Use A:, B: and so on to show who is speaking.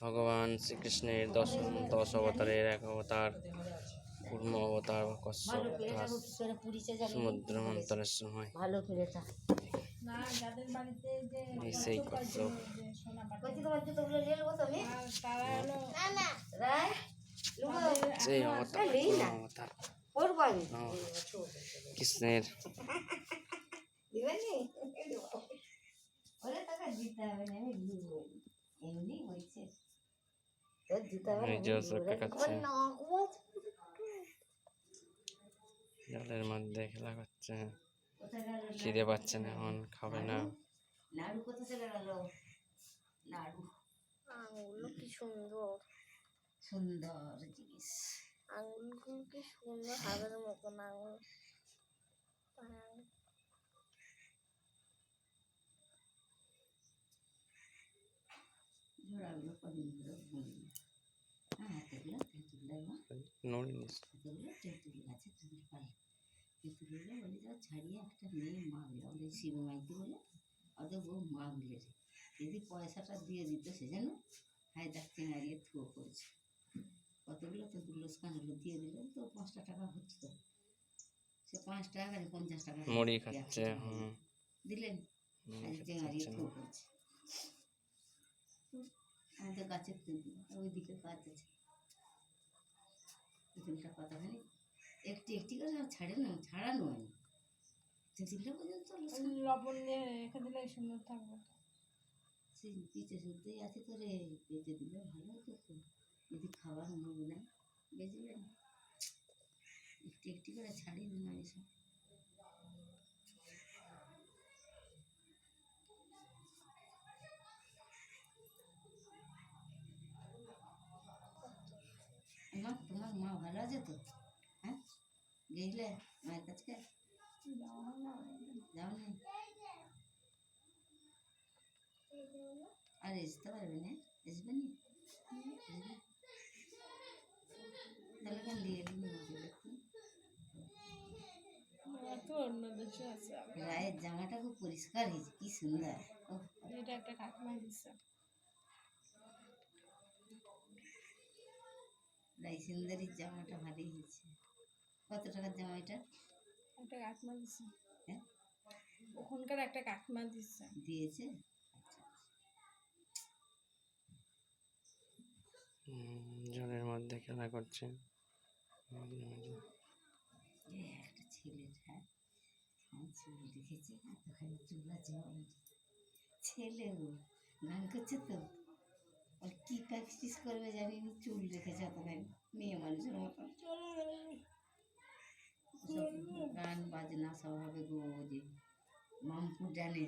A: ভগবান শ্রীকৃষ্ণের 10 অবতারের এক অবতার কুর্ম অবতার বা কশ্যপ দাস সমুদ্র মন্থনের সময় এই সেই কশ্যপ সেই অবতার কৃষ্ণের জলের মধ্যে খেলা করছে, খিদে পাচ্ছে না, এখন খাবে না।
B: নাড়ু কোথা চলে গেল? নাড়ু আঙুলগুলো কি সুন্দর সুন্দর জিনিস, আঙুলগুলো কি সুন্দর, হাতের মতন আঙুল। জোড়াগুলো কদিন ধরে হাতেগুলো তেঁতুল গাছে তেঁতুল পালে তেঁতুলগুলো বলে যাও ছাড়িয়ে একটা মেয়ে মাগলে ওদের শিব মাইতে বলে ওদের বউ মাগলে রে, যদি পয়সাটা দিয়ে দিত সে যেন হায়দার চেঙারিয়ে থুয়ো করেছে। কতগুলো তেঁতুল লোসকান হলো, দিয়ে দিল তো 5 টাকা হচ্ছে, তো সে 5 টাকা 50 টাকা
A: মুড়ি খাচ্ছে
B: দিলেন, চেঙারিয়ে থুয়ো করেছে। আমাদের গাছের তেঁতুল ওইদিকে গাছ আছে, তেঁতুলটা কতখানি একটি একটি করে ছাড়ে না, ছাড়ানো হয়নি তেঁতুলটা পর্যন্ত লবণ দিয়ে রেখে দিলে সুন্দর থাকবে। সেই পিঠে শুদ্ধই আছে তো রে, বেঁচে দিলে ভালো হতো তো, যদি খাবার মুখ নেয় বেঁচবেন, একটি একটি করে ছাড়িয়ে না এসব। তোমার মা ভালো আছে তো? হ্যাঁ, গেলে মায়ের কাছে যাও নি? আর আসতে পারবে না? আসবে নি? তাহলে কেন দিয়ে এলি রায়ের জামাটা খুব পরিষ্কার হয়েছে, কি সুন্দর। এটা একটা কাকিমা দিচ্ছে, রাই সুন্দরীর জামাটা ভালোই হয়েছে। কত টাকার জামা এটা? একটা কাকিমা দিচ্ছে। হ্যাঁ, ওখানকার একটা কাকিমা দিচ্ছে, দিয়েছে।
A: জলের মধ্যে খেলা করছে
B: একটা ছেলের, হ্যাঁ চুল দেখেছে, এতখানি চুল আছে ছেলেও গান করছে তো, আর কি প্র্যাকটিস করবে জানি না, চুল রেখেছে এতখানি, মেয়ে মানুষের মতন। গান বাজনা সব হবে গো, যে মামপুর জানে